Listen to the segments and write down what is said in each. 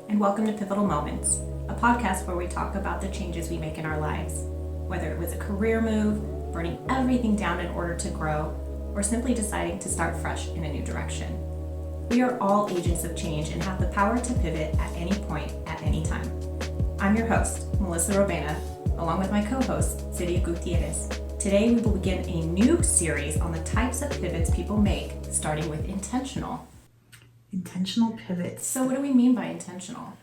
and welcome to Pivotal Moments, a podcast where we talk about the changes we make in our lives. Whether it was a career move, burning everything down in order to grow, or simply deciding to start fresh in a new direction. We are all agents of change and have the power to pivot at any point, at any time. I'm your host, Melissa Robena, along with my co-host, Siria Gutierrez. Today we will begin a new series on the types of pivots people make, starting with intentional. Intentional pivots. So what do we mean by intentional?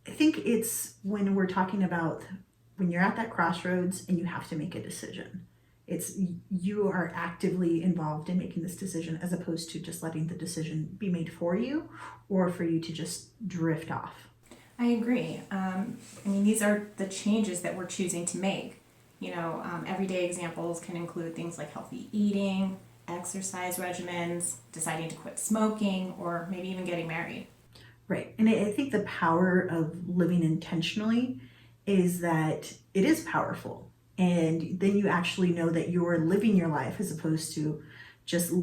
I think it's when we're talking about when you're at that crossroads and you have to make a decision. It's you are actively involved in making this decision as opposed to just letting the decision be made for you or for you to just drift off. I agree. These are the changes that we're choosing to make. Everyday examples can include things like healthy eating, exercise regimens, deciding to quit smoking, or maybe even getting married. Right. And I think the power of living intentionally is that it is powerful. And then you actually know that you're living your life as opposed to just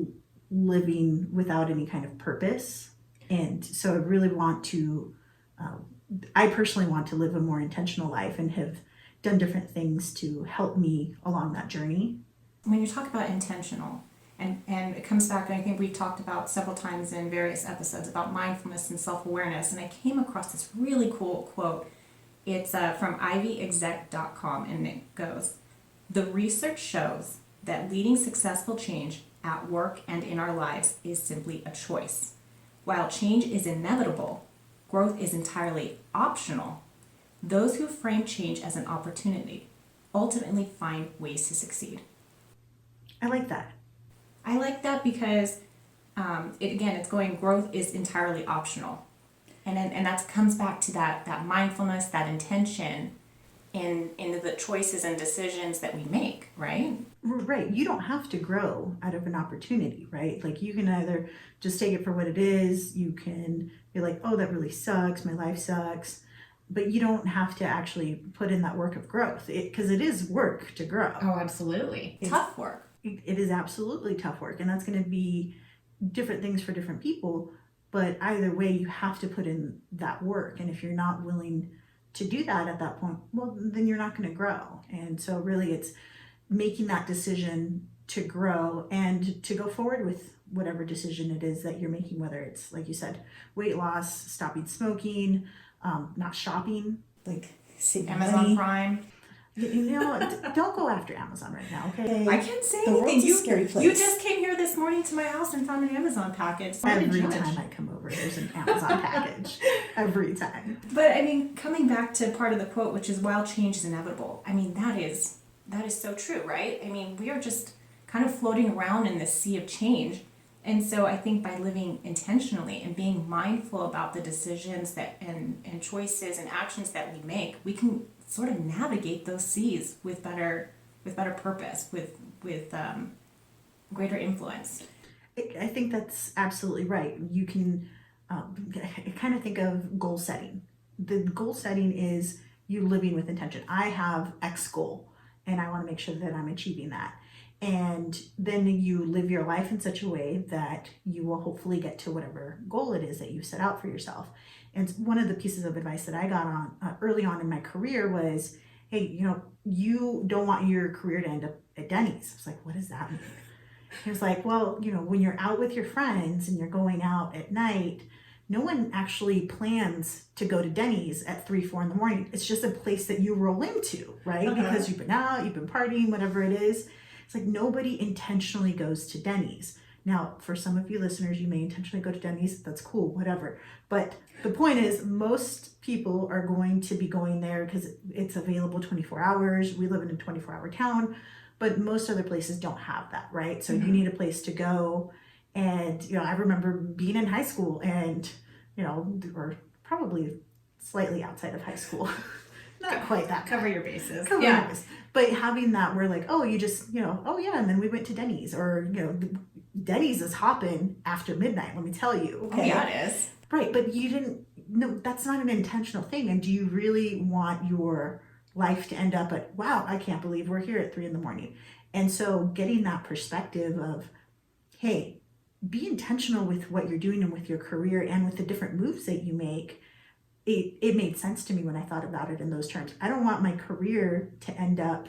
living without any kind of purpose. And so I really want to, I personally want to live a more intentional life and have done different things to help me along that journey. When you talk about intentional, and it comes back, and I think we've talked about several times in various episodes about mindfulness and self-awareness, and I came across this really cool quote. It's from ivyexec.com, and it goes, "The research shows that leading successful change at work and in our lives is simply a choice. While change is inevitable, growth is entirely optional. Those who frame change as an opportunity ultimately find ways to succeed." I like that. I like that because, it's going, growth is entirely optional. And that comes back to that mindfulness, that intention in the choices and decisions that we make, right? Right. You don't have to grow out of an opportunity, right? Like you can either just take it for what it is. You can be like, oh, that really sucks. My life sucks. But you don't have to actually put in that work of growth because it is work to grow. Oh, absolutely. Tough work. It is absolutely tough work. And that's going to be different things for different people. But either way, you have to put in that work. And if you're not willing to do that at that point, well, then you're not going to grow. And so really it's making that decision to grow and to go forward with whatever decision it is that you're making, whether it's, like you said, weight loss, stopping smoking, not shopping, like Amazon money. Prime. Don't go after Amazon right now, okay? I can't say the anything. World's a scary place. You just came here this morning to my house and found an Amazon package. So Every time I come over, there's an Amazon package. Every time. But coming back to part of the quote, which is while change is inevitable. That is so true, right? We are just kind of floating around in this sea of change. And so I think by living intentionally and being mindful about the decisions and choices and actions that we make, we can sort of navigate those seas with better purpose, with greater influence. I think that's absolutely right. You can I kind of think of goal setting. The goal setting is you living with intention. I have X goal and I want to make sure that I'm achieving that. And then you live your life in such a way that you will hopefully get to whatever goal it is that you set out for yourself. And one of the pieces of advice that I got on early on in my career was, hey, you don't want your career to end up at Denny's. I was like, what does that mean? He was like, well, when you're out with your friends and you're going out at night, no one actually plans to go to Denny's at 3, 4 in the morning. It's just a place that you roll into, right? Uh-huh. Because you've been out, you've been partying, whatever it is. It's like nobody intentionally goes to Denny's. Now, for some of you listeners, you may intentionally go to Denny's. That's cool, whatever. But the point is, most people are going to be going there because it's available 24 hours. We live in a 24-hour town, but most other places don't have that, right? So you need a place to go. And, I remember being in high school and, or probably slightly outside of high school. Not quite that. Cover your bases. Cover your bases. But having that, we're like, oh, you just, oh yeah, and then we went to Denny's, or Denny's is hopping after midnight. Let me tell you. Okay? Oh, yeah, it is. Right, but you didn't. No, that's not an intentional thing. And do you really want your life to end up at, wow, I can't believe we're here at 3 a.m. And so getting that perspective of, hey, be intentional with what you're doing and with your career and with the different moves that you make it made sense to me when I thought about it in those terms. I don't want my career to end up,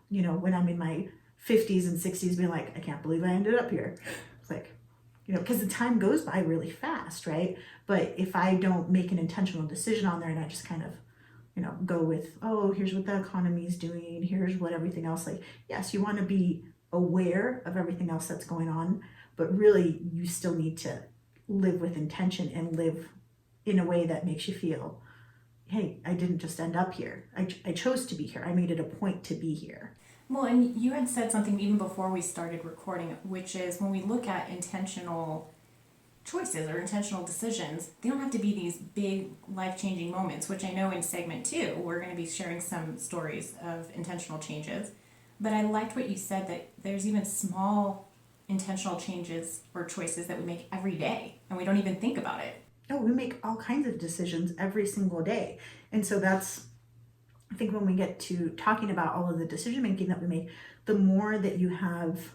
when I'm in my 50s and 60s being like, I can't believe I ended up here. It's like, because the time goes by really fast, right? But if I don't make an intentional decision on there and I just kind of, go with, oh, here's what the economy is doing, here's what everything else, like, yes, you want to be aware of everything else that's going on, but really you still need to live with intention and live in a way that makes you feel, hey, I didn't just end up here. I chose to be here. I made it a point to be here. Well, and you had said something even before we started recording, which is when we look at intentional choices or intentional decisions, they don't have to be these big life-changing moments, which I know in segment 2 we're going to be sharing some stories of intentional changes. But I liked what you said, that there's even small intentional changes or choices that we make every day and we don't even think about it. Oh, we make all kinds of decisions every single day. And so that's, I think, when we get to talking about all of the decision making that we make, the more that you have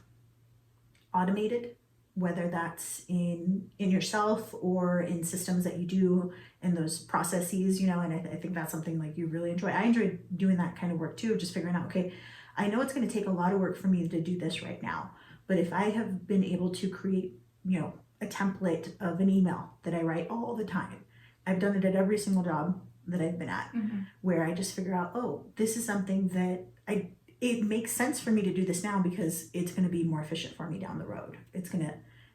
automated, whether that's in yourself or in systems that you do in those processes, and I think that's something like you really enjoy. I enjoy doing that kind of work too, just figuring out, okay, I know it's going to take a lot of work for me to do this right now, but if I have been able to create, a template of an email that I write all the time, I've done it at every single job that I've been at, where I just figure out, oh, this is something that it makes sense for me to do this now because it's going to be more efficient for me down the road. It's going to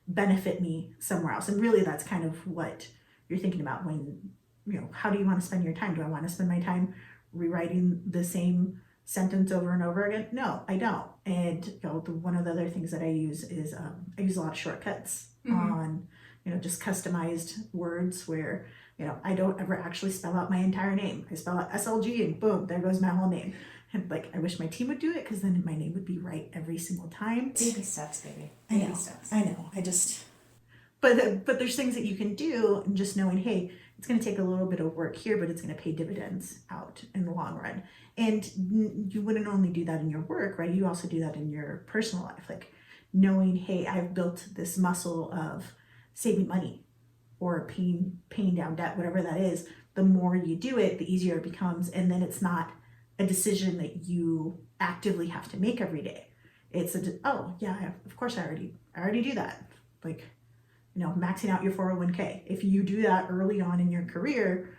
benefit me somewhere else. And really that's kind of what you're thinking about when, how do you want to spend your time? Do I want to spend my time rewriting the same sentence over and over again? No, I don't. And one of the other things that I use is I use a lot of shortcuts on, just customized words where, I don't ever actually spell out my entire name. I spell out SLG and boom, there goes my whole name. And like, I wish my team would do it because then my name would be right every single time. Baby steps, baby. Baby steps. I know. But there's things that you can do, and just knowing, hey, it's going to take a little bit of work here, but it's going to pay dividends out in the long run. And you wouldn't only do that in your work, right? You also do that in your personal life, like knowing, hey, I've built this muscle of saving money or paying down debt, whatever that is. The more you do it, the easier it becomes, and then it's not a decision that you actively have to make every day. It's oh yeah, of course I already do that. Like, maxing out your 401k. If you do that early on in your career,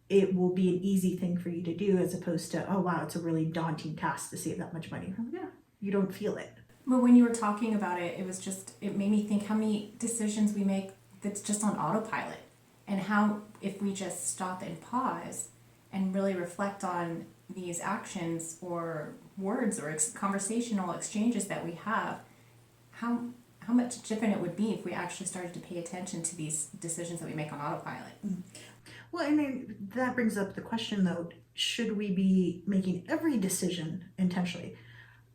it will be an easy thing for you to do, as opposed to, oh wow, it's a really daunting task to save that much money. Yeah, you don't feel it. But when you were talking about it, it made me think how many decisions we make that's just on autopilot, and how if we just stop and pause and really reflect on these actions or words or conversational exchanges that we have, how much different it would be if we actually started to pay attention to these decisions that we make on autopilot. Well, and then that brings up the question though, should we be making every decision intentionally?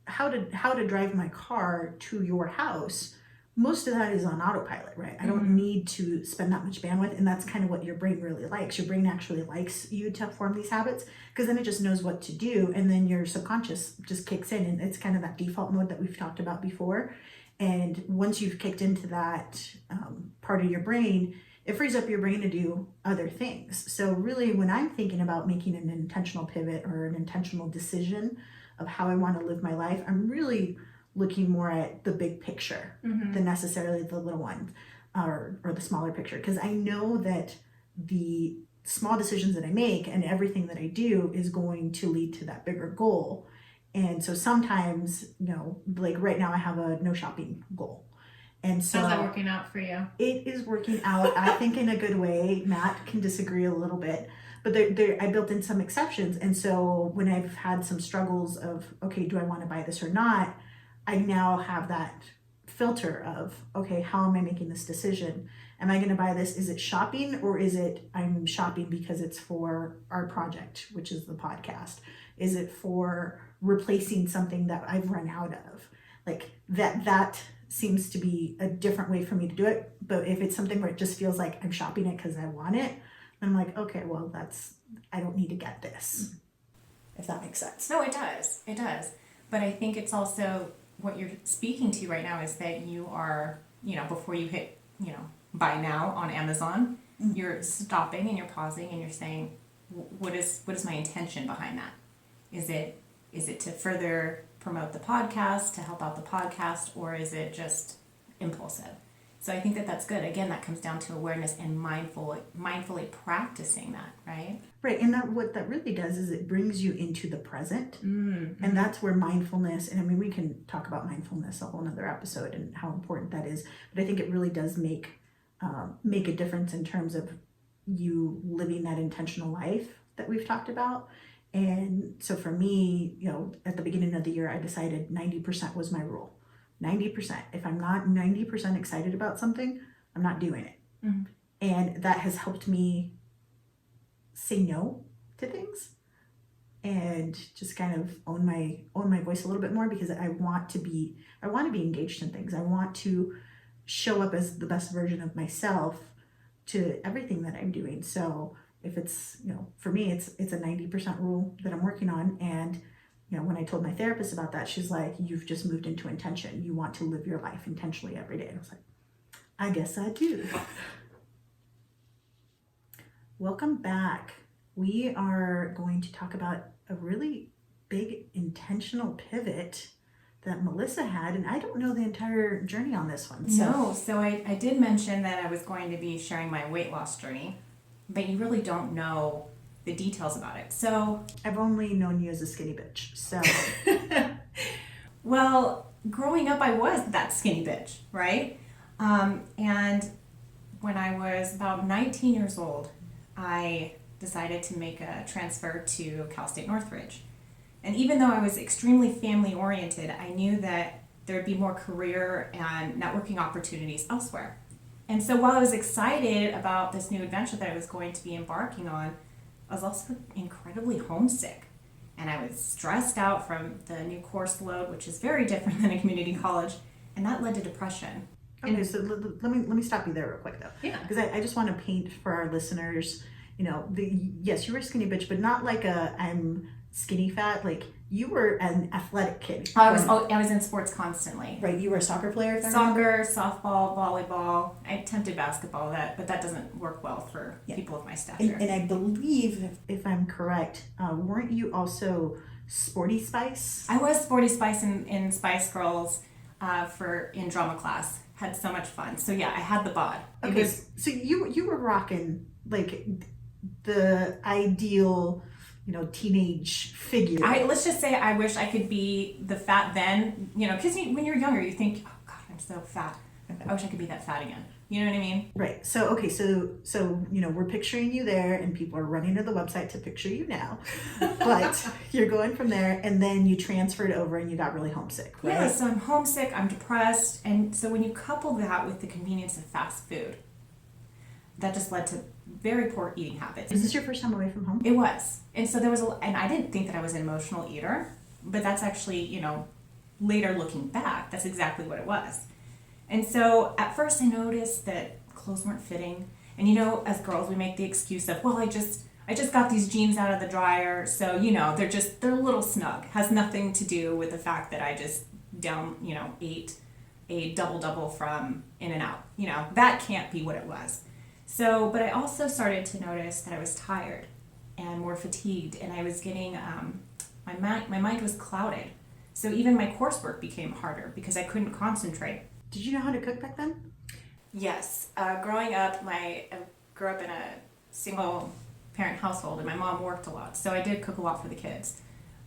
How to drive my car to your house, most of that is on autopilot, right? I don't need to spend that much bandwidth, and that's kind of what your brain really likes. Your brain actually likes you to form these habits because then it just knows what to do, and then your subconscious just kicks in, and it's kind of that default mode that we've talked about before. And once you've kicked into that part of your brain, it frees up your brain to do other things. So really, when I'm thinking about making an intentional pivot or an intentional decision of how I want to live my life, I'm really looking more at the big picture than necessarily the little one or the smaller picture. Because I know that the small decisions that I make and everything that I do is going to lead to that bigger goal. And so sometimes, like right now I have a no shopping goal. And so how's that working out for you? It is working out, I think, in a good way. Matt can disagree a little bit, but I built in some exceptions. And so when I've had some struggles of, okay, do I want to buy this or not? I now have that filter of, okay, how am I making this decision? Am I going to buy this? Is it shopping, or is it I'm shopping because it's for our project, which is the podcast? Is it for replacing something that I've run out of? Like that seems to be a different way for me to do it. But if it's something where it just feels like I'm shopping it because I want it, I'm like, okay, well, I don't need to get this. If that makes sense. No, it does. It does. But I think it's also what you're speaking to right now is that you are, before you hit, buy now on Amazon, You're stopping and you're pausing and you're saying, what is my intention behind that? Is it to further promote the podcast, to help out the podcast, or is it just impulsive? So I think that that's good. Again, that comes down to awareness and mindfully practicing that, right? Right, and what that really does is it brings you into the present, and that's where mindfulness. And I mean, we can talk about mindfulness a whole nother episode and how important that is. But I think it really does make a difference in terms of you living that intentional life that we've talked about. And so for me, at the beginning of the year, I decided 90% was my rule. 90%. If I'm not 90% excited about something, I'm not doing it. And that has helped me say no to things and just kind of own my voice a little bit more, because I want to be engaged in things. I want to show up as the best version of myself to everything that I'm doing. So if it's, for me, it's a 90% rule that I'm working on. And when I told my therapist about that, she's like, you've just moved into intention. You want to live your life intentionally every day. And I was like, I guess I do. Welcome back. We are going to talk about a really big intentional pivot that Melissa had, and I don't know the entire journey on this one. So I did mention that I was going to be sharing my weight loss journey, but you really don't know the details about it. So I've only known you as a skinny bitch. So well, growing up I was that skinny bitch, right? And when I was about 19 years old, I decided to make a transfer to Cal State Northridge. And even though I was extremely family oriented, I knew that there would be more career and networking opportunities elsewhere. And so while I was excited about this new adventure that I was going to be embarking on, I was also incredibly homesick. And I was stressed out from the new course load, which is very different than a community college, and that led to depression. Okay, so let me stop you there real quick though. Yeah. Because I just want to paint for our listeners, yes, you were a skinny bitch, but not like I'm skinny fat. Like, you were an athletic kid. I was in sports constantly. Right, you were a soccer player? Soccer, softball, volleyball. I attempted basketball, but that doesn't work well for people of my stature. And I believe, if I'm correct, weren't you also Sporty Spice? I was Sporty Spice in Spice Girls in drama class. Had so much fun. So yeah, I had the bod. Okay, so you were rocking like the ideal, teenage figure. Let's just say I wish I could be the fat then, because when you're younger, you think, oh God, I'm so fat. I wish I could be that fat again. You know what I mean? Right. So, okay, so we're picturing you there, and people are running to the website to picture you now. But you're going from there, and then you transferred over and you got really homesick, right? Yeah, so I'm homesick, I'm depressed, and so when you couple that with the convenience of fast food, that just led to very poor eating habits. Is this your first time away from home? It was. And so and I didn't think that I was an emotional eater, but that's actually, later looking back, that's exactly what it was. And so at first I noticed that clothes weren't fitting. And as girls, we make the excuse of, well, I just got these jeans out of the dryer, so, they're a little snug. Has nothing to do with the fact that I just ate a double from In-N-Out. That can't be what it was. So, but I also started to notice that I was tired and more fatigued, and I was getting, my mind was clouded. So even my coursework became harder because I couldn't concentrate. Did you know how to cook back then? Yes. Growing up, I grew up in a single parent household, and my mom worked a lot. So I did cook a lot for the kids.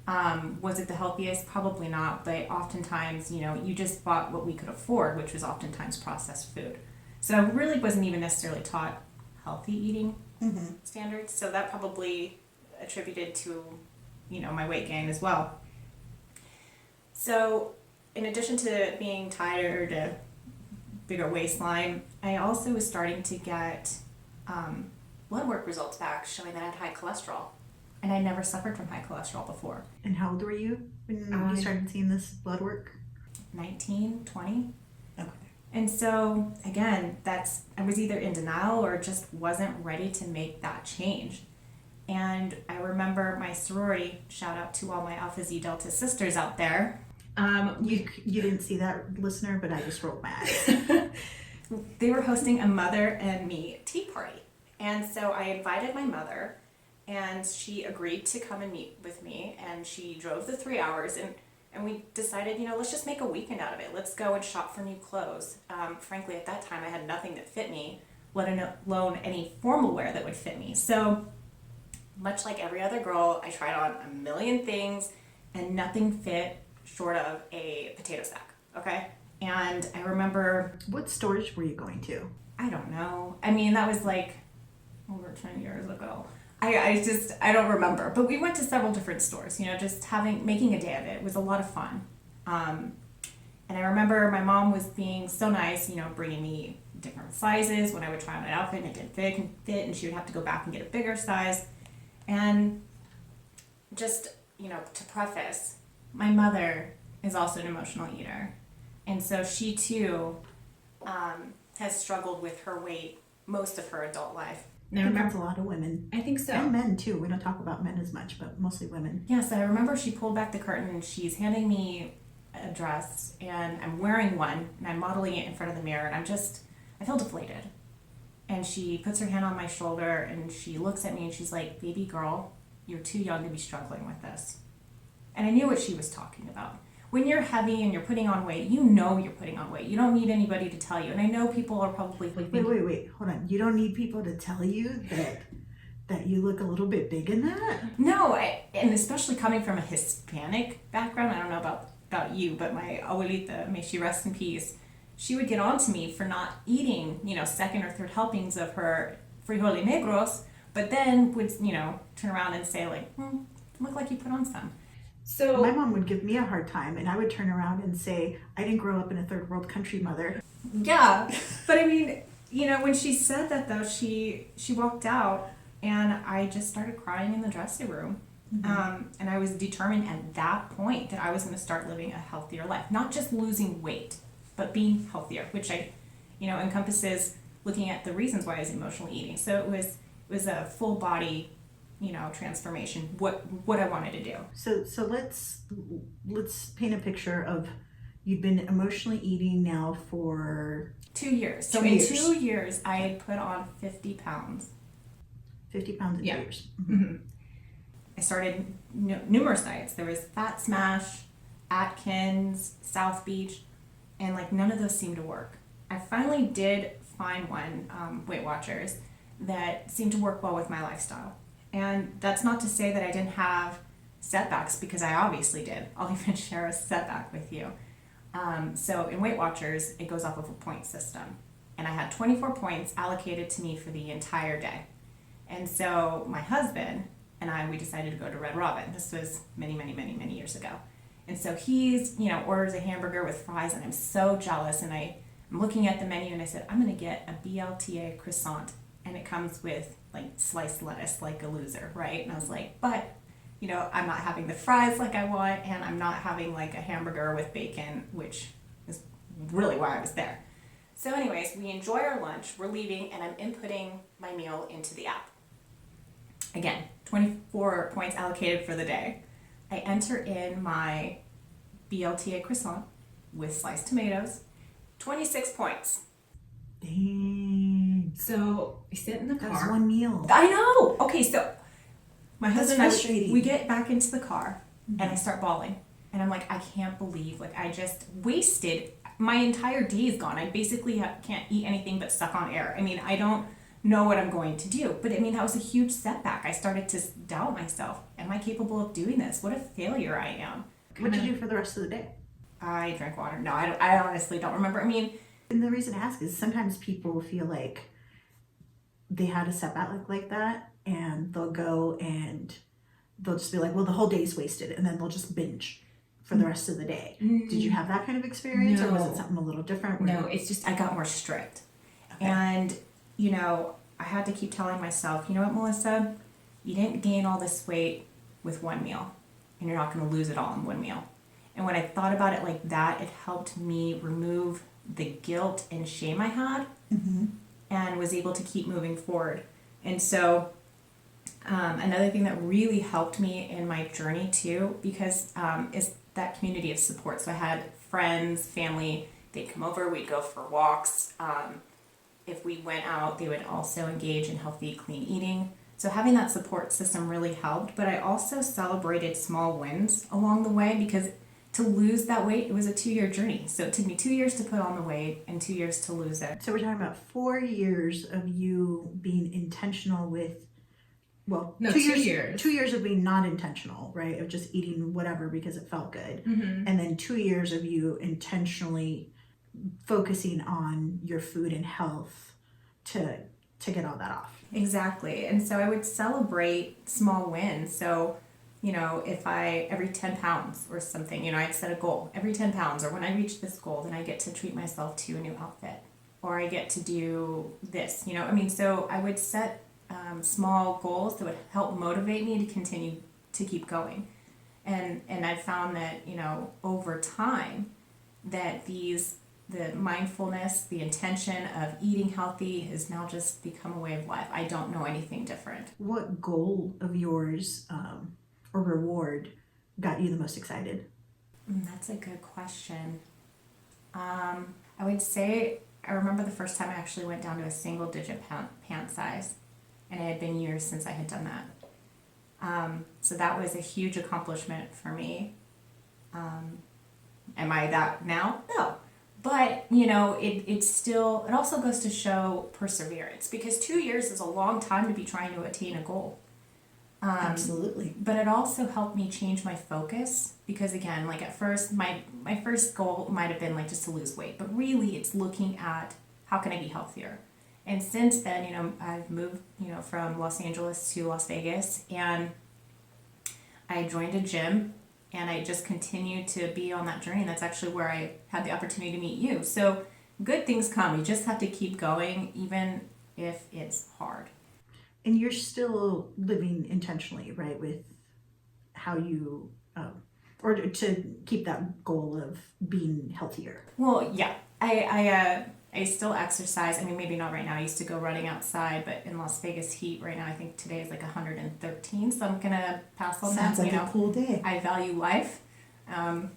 Was it the healthiest? Probably not, but oftentimes, you just bought what we could afford, which was oftentimes processed food. So I really wasn't even necessarily taught healthy eating standards. So that probably attributed to, my weight gain as well. So in addition to being tired, a bigger waistline, I also was starting to get blood work results back showing that I had high cholesterol. And I never suffered from high cholesterol before. And how old were you when you started seeing this blood work? 19, 20. Okay. And so, again, I was either in denial or just wasn't ready to make that change. And I remember my sorority, shout out to all my Alpha Z Delta sisters out there. You didn't see that, listener, but I just rolled my eyes. They were hosting a mother and me tea party. And so I invited my mother, and she agreed to come and meet with me, and she drove the 3 hours, and we decided, let's just make a weekend out of it. Let's go and shop for new clothes. Frankly, at that time, I had nothing that fit me, let alone any formal wear that would fit me. So, much like every other girl, I tried on a million things, and nothing fit short of a potato sack, okay? And I remember... What stores were you going to? I don't know. I mean, that was like over 10 years ago. I don't remember. But we went to several different stores, just making a day of it. It was a lot of fun. And I remember my mom was being so nice, bringing me different sizes when I would try on an outfit and it didn't fit, and she would have to go back and get a bigger size. And just, to preface, my mother is also an emotional eater. And so she too has struggled with her weight most of her adult life. I think that's a lot of women. I think so. And men too. We don't talk about men as much, but mostly women. Yes, I remember she pulled back the curtain and she's handing me a dress, and I'm wearing one and I'm modeling it in front of the mirror, and I feel deflated. And she puts her hand on my shoulder and she looks at me and she's like, "Baby girl, you're too young to be struggling with this." And I knew what she was talking about. When you're heavy and you're putting on weight, you're putting on weight. You don't need anybody to tell you. And I know people are probably thinking... Wait. Hold on. You don't need people to tell you that you look a little bit big in that? No, and especially coming from a Hispanic background, I don't know about you, but my abuelita, may she rest in peace, she would get on to me for not eating, second or third helpings of her frijoles negros, but then would, turn around and say like, look like you put on some. So my mom would give me a hard time, and I would turn around and say, I didn't grow up in a third world country, mother. Yeah, but I mean, when she said that though, she walked out, and I just started crying in the dressing room. Mm-hmm. And I was determined at that point that I was going to start living a healthier life, not just losing weight, but being healthier, which encompasses looking at the reasons why I was emotionally eating. So it was a full body transformation, what I wanted to do. So let's paint a picture of, you've been emotionally eating now for 2 years. So in 2 years, I had put on 50 pounds. 50 pounds in 2 years. Mm-hmm. I started numerous diets. There was Fat Smash, Atkins, South Beach, and none of those seemed to work. I finally did find one, Weight Watchers, that seemed to work well with my lifestyle. And that's not to say that I didn't have setbacks, because I obviously did. I'll even share a setback with you. So in Weight Watchers, it goes off of a point system. And I had 24 points allocated to me for the entire day. And so my husband and we decided to go to Red Robin. This was many, many, many, many years ago. And so he's, orders a hamburger with fries, and I'm so jealous. And I'm looking at the menu, and I said, I'm going to get a BLTA croissant. And it comes with sliced lettuce like a loser, right? And I was like, but, I'm not having the fries like I want, and I'm not having a hamburger with bacon, which is really why I was there. So anyways, we enjoy our lunch, we're leaving, and I'm inputting my meal into the app. Again, 24 points allocated for the day. I enter in my BLTA croissant with sliced tomatoes, 26 points. Dang. So we sit in the car. That's one meal. I know. Okay, so my husband and frustrating. we get back into the car, and I start bawling. And I'm like, I can't believe, I just wasted, my entire day is gone. I basically can't eat anything but suck on air. I mean, I don't know what I'm going to do. But I mean, that was a huge setback. I started to doubt myself. Am I capable of doing this? What a failure I am. What did you do for the rest of the day? I drank water. No, I honestly don't remember. I mean... And the reason I ask is sometimes people feel like they had a setback like that, and they'll go and they'll just be like, well, the whole day's wasted, and then they'll just binge for the rest of the day. Mm-hmm. Did you have that kind of experience, or was it something a little different? No, it's just I got more strict. Okay. And, I had to keep telling myself, you know what, Melissa? You didn't gain all this weight with one meal, and you're not going to lose it all in one meal. And when I thought about it like that, it helped me remove the guilt and shame I had, and was able to keep moving forward. And so another thing that really helped me in my journey too, because is that community of support. So I had friends, family, they'd come over, we'd go for walks, If we went out, they would also engage in healthy, clean eating. So having that support system really helped, but I also celebrated small wins along the way because to lose that weight, it was a 2-year journey. So it took me 2 years to put on the weight and 2 years to lose it. So we're talking about 4 years of you being intentional with, well, No, 2 2 years. years. 2 years of being not intentional, right? Of just eating whatever because it felt good. And then 2 years of you intentionally focusing on your food and health to get all that off. Exactly. And so I would celebrate small wins. So, if every 10 pounds or something, I'd set a goal every 10 pounds, or when I reach this goal, then I get to treat myself to a new outfit, or I get to do this, so I would set small goals that would help motivate me to continue to keep going. And I found that, over time that the mindfulness, the intention of eating healthy has now just become a way of life. I don't know anything different. What goal of yours or reward got you the most excited? That's a good question. I would say I remember the first time I actually went down to a single digit pant size, and it had been years since I had done that. So that was a huge accomplishment for me. Am I that now? No. But, it also goes to show perseverance, because 2 years is a long time to be trying to attain a goal. Absolutely. But it also helped me change my focus, because again, like at first, my first goal might have been like just to lose weight, but really it's looking at how can I be healthier. And since then, I've moved, from Los Angeles to Las Vegas, and I joined a gym, and I just continue to be on that journey. And that's actually where I had the opportunity to meet you. So good things come. You just have to keep going, even if it's hard. And you're still living intentionally, right, with how you, or to keep that goal of being healthier. Well, yeah. I still exercise. I mean, maybe not right now. I used to go running outside, but in Las Vegas heat right now, I think today is like 113. So I'm gonna pass on that. Sounds like a cool day. I value life. But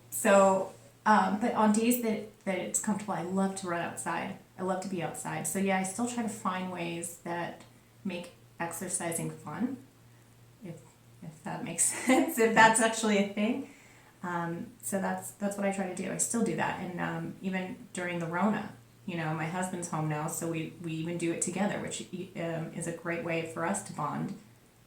on days that it's comfortable, I love to run outside. I love to be outside. So yeah, I still try to find ways that make exercising fun, if that makes sense, if that's actually a thing. So that's what I try to do. I still do that, and even during the Rona, my husband's home now, so we even do it together, which is a great way for us to bond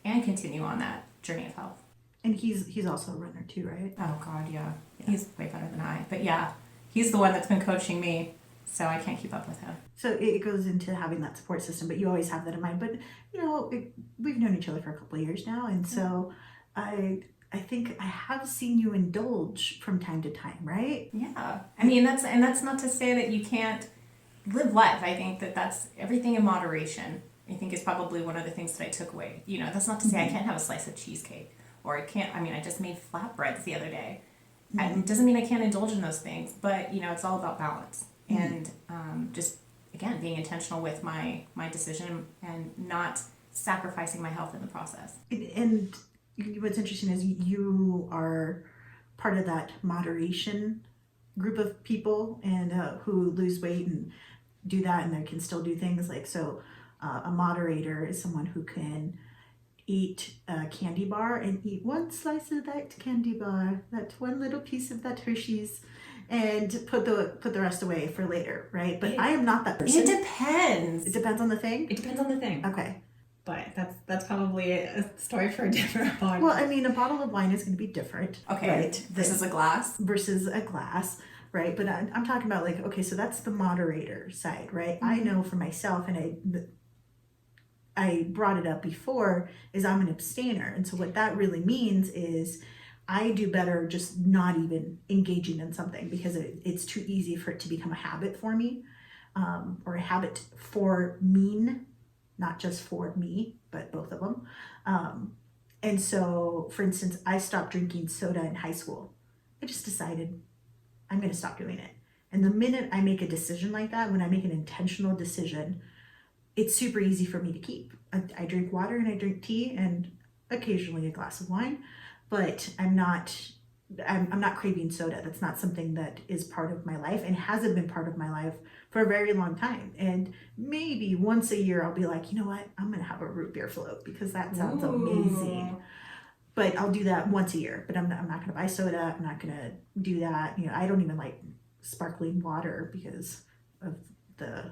and continue on that journey of health. And he's also a runner too, right? Oh God, yeah. He's way better than I. But yeah, he's the one that's been coaching me, so I can't keep up with him. So it goes into having that support system, but you always have that in mind. But we've known each other for a couple of years now, and so I think I have seen you indulge from time to time, right? Yeah, I mean that's not to say that you can't live life. I think that's everything in moderation. I think is probably one of the things that I took away. That's not to say I can't have a slice of cheesecake, or I can't. I mean, I just made flatbreads the other day. It doesn't mean I can't indulge in those things, but it's all about balance and just again being intentional with my decision and not sacrificing my health in the process. And what's interesting is you are part of that moderation group of people and who lose weight and do that, and they can still do things like so. A moderator is someone who can eat a candy bar and eat one slice of that candy bar, that one little piece of that Hershey's, and put the rest away for later, right? But I am not that person. It depends. It depends on the thing? It depends on the thing. Okay. But that's probably a story for a different podcast. Well, I mean, a bottle of wine is going to be different. Okay. Right? Versus a glass. Versus a glass, right? But I'm talking about like, okay, so that's the moderator side, right? I know for myself, and I brought it up before, is I'm an abstainer. And so what that really means is I do better just not even engaging in something because it's too easy for it to become a habit for me, or a habit for mean, not just for me, but both of them. And so, for instance, I stopped drinking soda in high school. I just decided I'm going to stop doing it. And the minute I make a decision like that, when I make an intentional decision, it's super easy for me to keep. I drink water and I drink tea and occasionally a glass of wine, but I'm not I'm not craving soda. That's not something that is part of my life and hasn't been part of my life for a very long time. And maybe once a year I'll be like, you know what, I'm gonna have a root beer float because that sounds amazing. But I'll do that once a year. But I'm not gonna buy soda. I'm not gonna do that. You know, I don't even like sparkling water because of the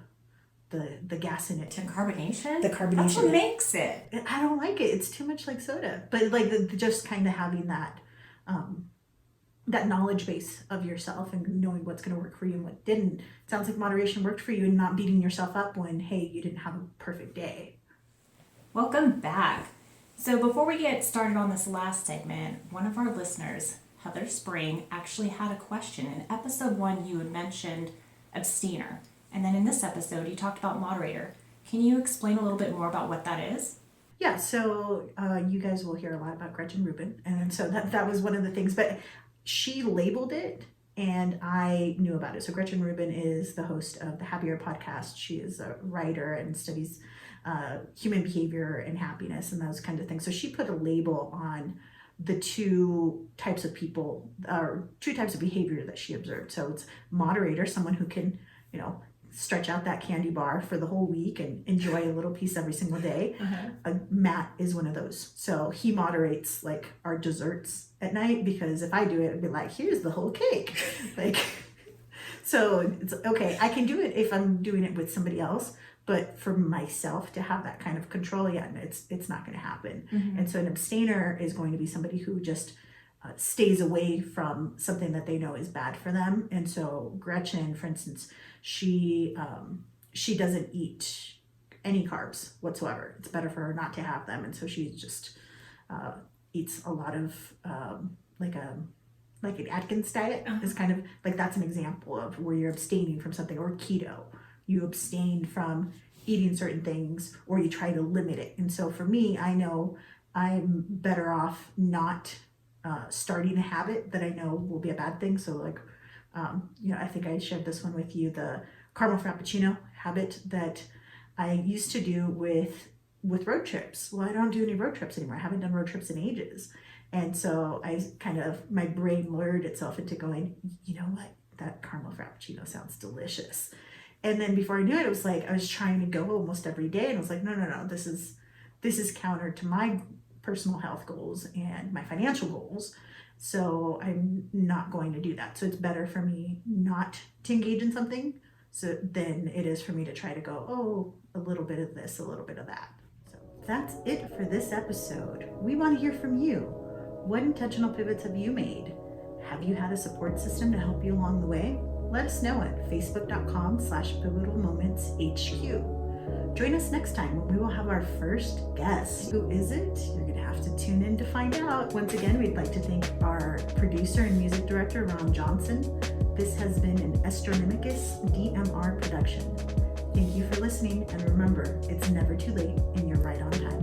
gas in it. The carbonation? The carbonation. That's what makes it. I don't like it. It's too much like soda. But like just kind of having that that knowledge base of yourself and knowing what's going to work for you and what didn't. It sounds like moderation worked for you and not beating yourself up when, hey, you didn't have a perfect day. Welcome back. So before we get started on this last segment, one of our listeners, Heather Spring, actually had a question. In episode 1, you had mentioned abstainer. And then in this episode, you talked about moderator. Can you explain a little bit more about what that is? Yeah, so you guys will hear a lot about Gretchen Rubin. And so that was one of the things. But she labeled it and I knew about it. So Gretchen Rubin is the host of the Happier podcast. She is a writer and studies human behavior and happiness and those kinds of things. So she put a label on the two types of people or two types of behavior that she observed. So it's moderator, someone who can, you know, stretch out that candy bar for the whole week and enjoy a little piece every single day. Matt is one of those. So he moderates like our desserts at night because if I do it, it'd be like, here's the whole cake. Like, so it's okay. I can do it if I'm doing it with somebody else, but for myself to have that kind of control, yeah, it's not going to happen. And so an abstainer is going to be somebody who just stays away from something that they know is bad for them. And so Gretchen, for instance, she doesn't eat any carbs whatsoever. It's better for her not to have them. And so she just eats a lot of like an Atkins diet is kind of like, that's an example of where you're abstaining from something, or keto. You abstain from eating certain things or you try to limit it. And so for me, I know I'm better off not starting a habit that I know will be a bad thing. So like, you know, I think I shared this one with you, the caramel frappuccino habit that I used to do with road trips. Well, I don't do any road trips anymore. I haven't done road trips in ages. And so I kind of, my brain lured itself into going, you know what, that caramel frappuccino sounds delicious. And then before I knew it, it was like I was trying to go almost every day, and I was like, no, this is counter to my personal health goals and my financial goals. So I'm not going to do that. So it's better for me not to engage in something than it is for me to try to go, oh, a little bit of this, a little bit of that. So that's it for this episode. We want to hear from you. What intentional pivots have you made? Have you had a support system to help you along the way? Let us know at facebook.com/pivotalmomentshq. Join us next time when we will have our first guest. Who is it? You're going to have to tune in to find out. Once again, we'd like to thank our producer and music director, Ron Johnson. This has been an Astronomicus DMR production. Thank you for listening, and remember, it's never too late and you're right on time.